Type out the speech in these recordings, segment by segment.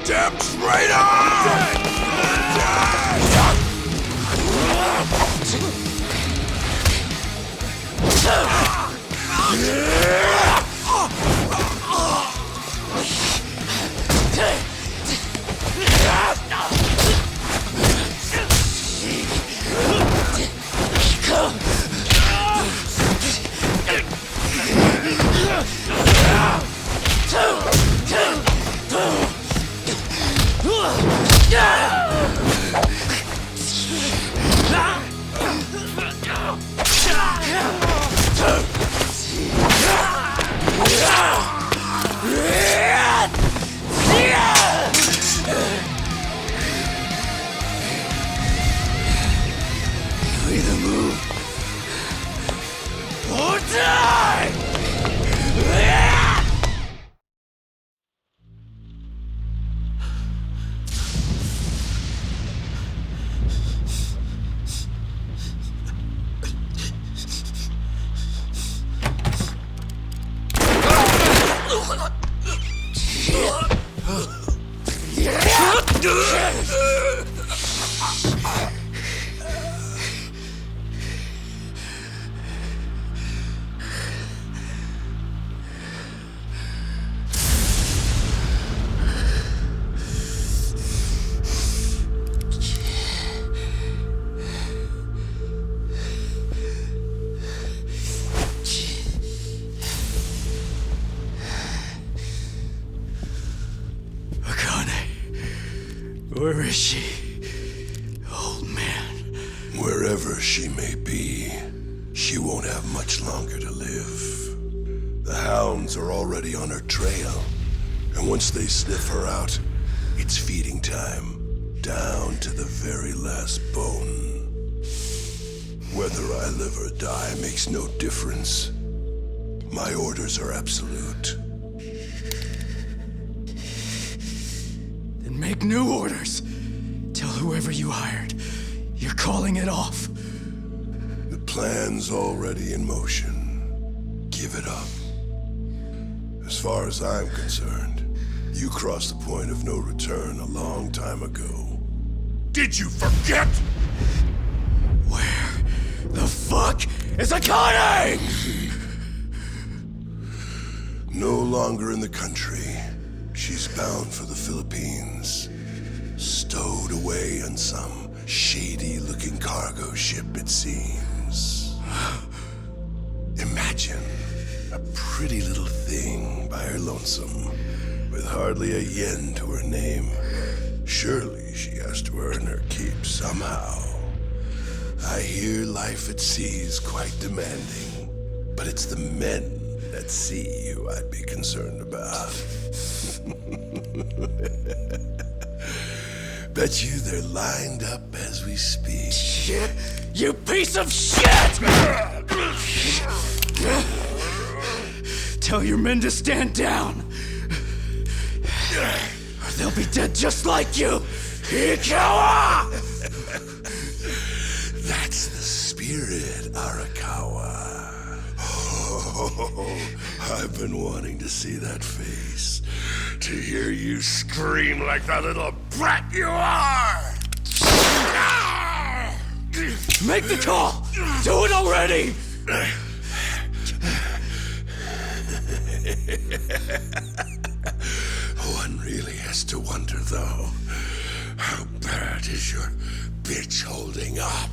Damn traitor! You either move or die! Where is she, old man? Wherever she may be, she won't have much longer to live. The hounds are already on her trail, and once they sniff her out, it's feeding time, down to the very last bone. Whether I live or die makes no difference. My orders are absolute. Make new orders. Tell whoever you hired, you're calling it off. The plan's already in motion. Give it up. As far as I'm concerned, you crossed the point of no return a long time ago. Did you forget? Where the fuck is Akane? No longer in the country. She's bound for the Philippines. Stowed away on some shady-looking cargo ship, it seems. Imagine a pretty little thing by her lonesome, with hardly a yen to her name. Surely she has to earn her keep somehow. I hear life at sea is quite demanding, but it's the men at sea who I'd be concerned about. Bet you they're lined up as we speak. Shit! You piece of shit! Tell your men to stand down, or they'll be dead just like you, Ikawa! That's the spirit, Arakawa. Oh, I've been wanting to see that face. To hear you scream like the little brat you are! Make the call! Do it already! One really has to wonder, though, how bad is your bitch holding up?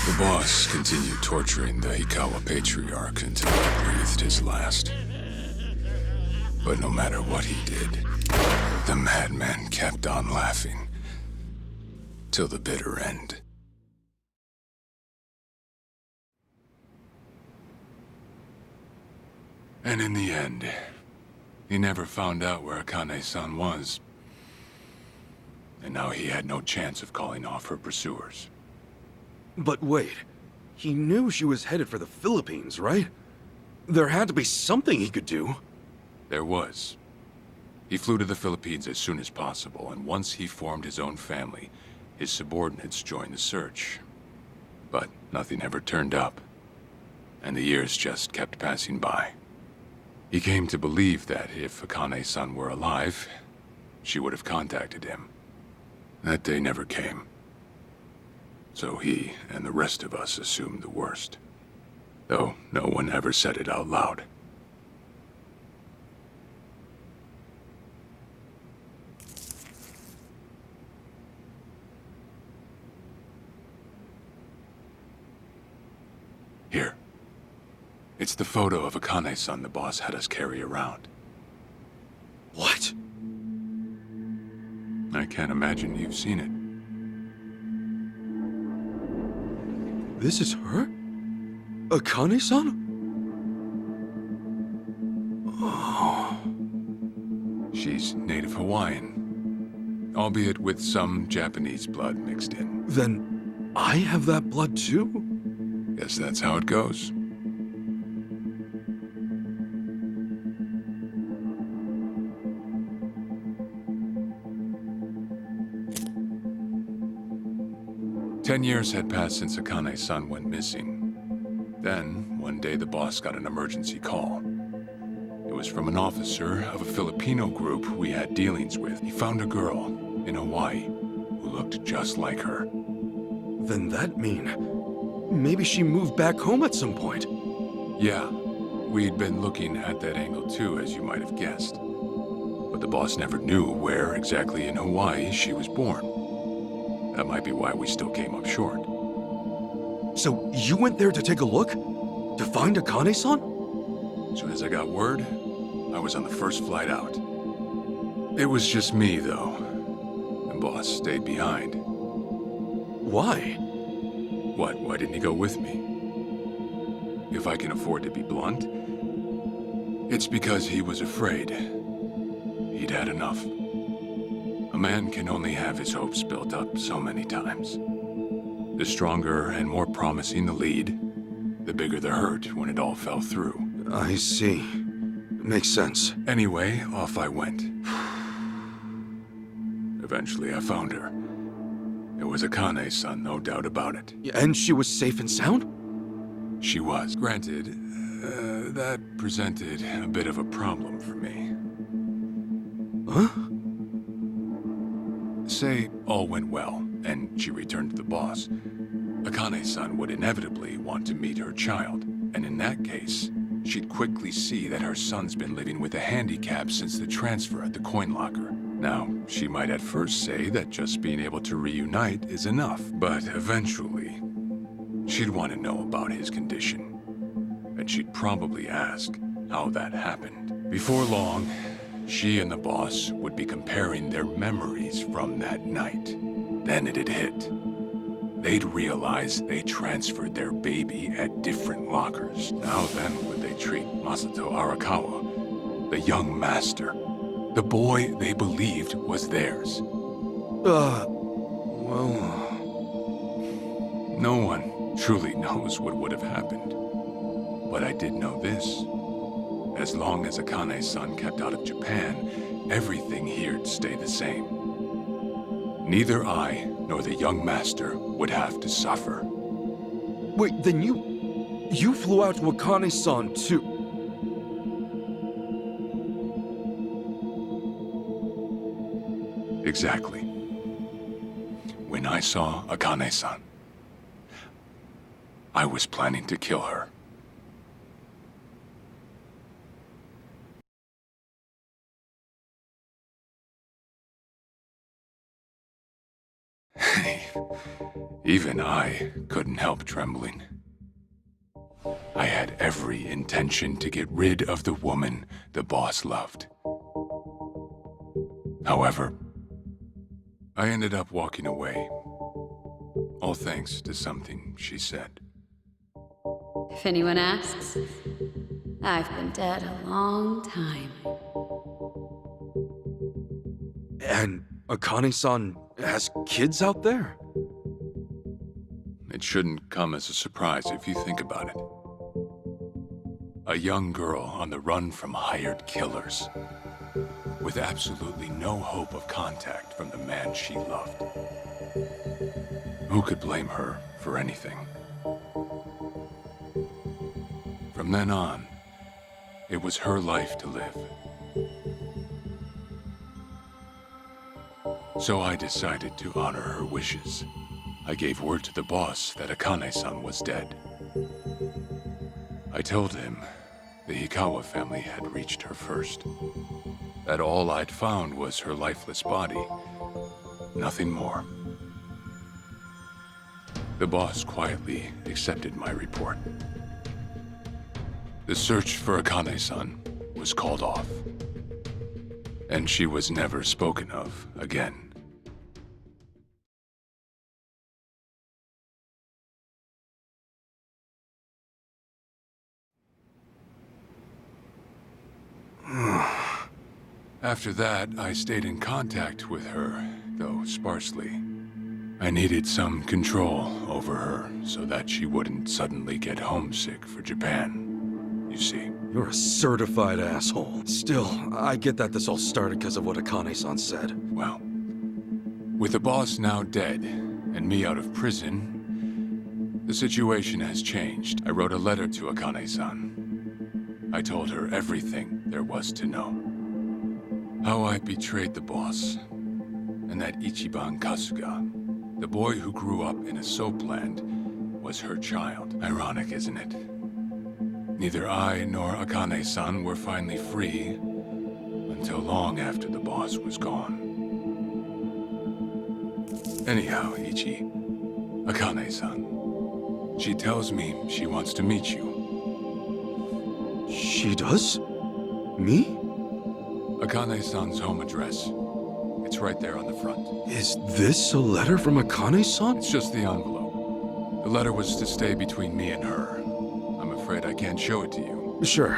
The boss continued torturing the Hikawa patriarch until he breathed his last. But no matter what he did, the madman kept on laughing. Till the bitter end. And in the end, he never found out where Akane-san was. And now he had no chance of calling off her pursuers. But wait, he knew she was headed for the Philippines, right? There had to be something he could do. There was. He flew to the Philippines as soon as possible, and once he formed his own family, his subordinates joined the search. But nothing ever turned up, and the years just kept passing by. He came to believe that if Akane-san were alive, she would have contacted him. That day never came. So he and the rest of us assumed the worst. Though no one ever said it out loud. Here. It's the photo of Akane-san the boss had us carry around. What? I can't imagine you've seen it. This is her? Akane-san? Oh. She's native Hawaiian, albeit with some Japanese blood mixed in. Then I have that blood too? Guess that's how it goes. Ten years had passed since Akane-san went missing. Then, one day the boss got an emergency call. It was from an officer of a Filipino group we had dealings with. He found a girl in Hawaii who looked just like her. Then that mean maybe she moved back home at some point. Yeah, we'd been looking at that angle too, as you might have guessed. But the boss never knew where exactly in Hawaii she was born. That might be why we still came up short. So you went there to take a look? To find Akane-san? As soon as I got word, I was on the first flight out. It was just me, though. The boss stayed behind. Why? What? Why didn't he go with me? If I can afford to be blunt, it's because he was afraid. He'd had enough. A man can only have his hopes built up so many times. The stronger and more promising the lead, the bigger the hurt when it all fell through. I see. Makes sense. Anyway, off I went. Eventually I found her. It was Akane-san, no doubt about it. And she was safe and sound? She was. Granted, that presented a bit of a problem for me. Huh? Say all went well, and she returned to the boss. Akane-san would inevitably want to meet her child, and in that case, she'd quickly see that her son's been living with a handicap since the transfer at the coin locker. Now, she might at first say that just being able to reunite is enough, but eventually, she'd want to know about his condition. And she'd probably ask how that happened. Before long, she and the boss would be comparing their memories from that night. Then it'd hit. They'd realize they transferred their baby at different lockers. How then would they treat Masato Arakawa, the young master, the boy they believed was theirs? Well... No one truly knows what would have happened. But I did know this. As long as Akane-san kept out of Japan, everything here'd stay the same. Neither I nor the young master would have to suffer. Wait, then you flew out to Akane-san too? Exactly. When I saw Akane-san, I was planning to kill her. Even I couldn't help trembling. I had every intention to get rid of the woman the boss loved. However, I ended up walking away, all thanks to something she said. If anyone asks, I've been dead a long time. And Akane-san has kids out there? It shouldn't come as a surprise if you think about it. A young girl on the run from hired killers, with absolutely no hope of contact from the man she loved. Who could blame her for anything? From then on, it was her life to live. So I decided to honor her wishes. I gave word to the boss that Akane-san was dead. I told him the Hikawa family had reached her first. That all I'd found was her lifeless body. Nothing more. The boss quietly accepted my report. The search for Akane-san was called off. And she was never spoken of again. After that, I stayed in contact with her, though sparsely. I needed some control over her so that she wouldn't suddenly get homesick for Japan, you see. You're a certified asshole. Still, I get that this all started because of what Akane-san said. Well, with the boss now dead and me out of prison, the situation has changed. I wrote a letter to Akane-san. I told her everything there was to know. How I betrayed the boss, and that Ichiban Kasuga, the boy who grew up in a soapland, was her child. Ironic, isn't it? Neither I nor Akane-san were finally free until long after the boss was gone. Anyhow, Ichi, Akane-san, she tells me she wants to meet you. She does? Me? Akane-san's home address. It's right there on the front. Is this a letter from Akane-san? It's just the envelope. The letter was to stay between me and her. I'm afraid I can't show it to you. Sure.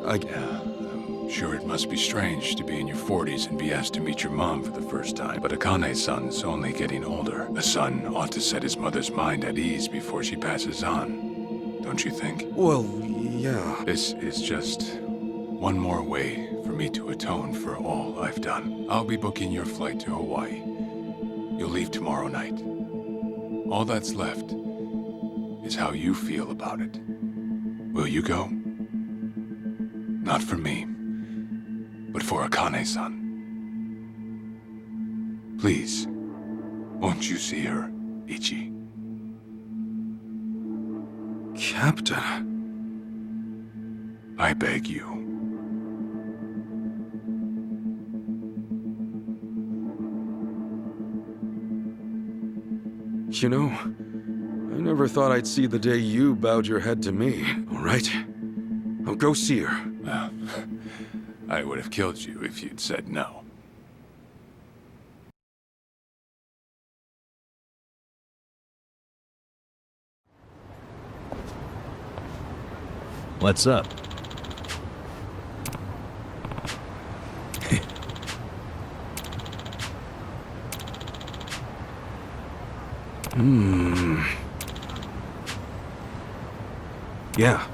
Yeah, I'm sure it must be strange to be in your 40s and be asked to meet your mom for the first time. But Akane-san's only getting older. A son ought to set his mother's mind at ease before she passes on. Don't you think? Well, yeah. This is just one more way for me to atone for all I've done. I'll be booking your flight to Hawaii. You'll leave tomorrow night. All that's left is how you feel about it. Will you go? Not for me, but for Akane-san. Please, won't you see her, Ichi? Captain. I beg you. You know, I never thought I'd see the day you bowed your head to me, all right? I'll go see her. Well, I would have killed you if you'd said no. What's up? Yeah.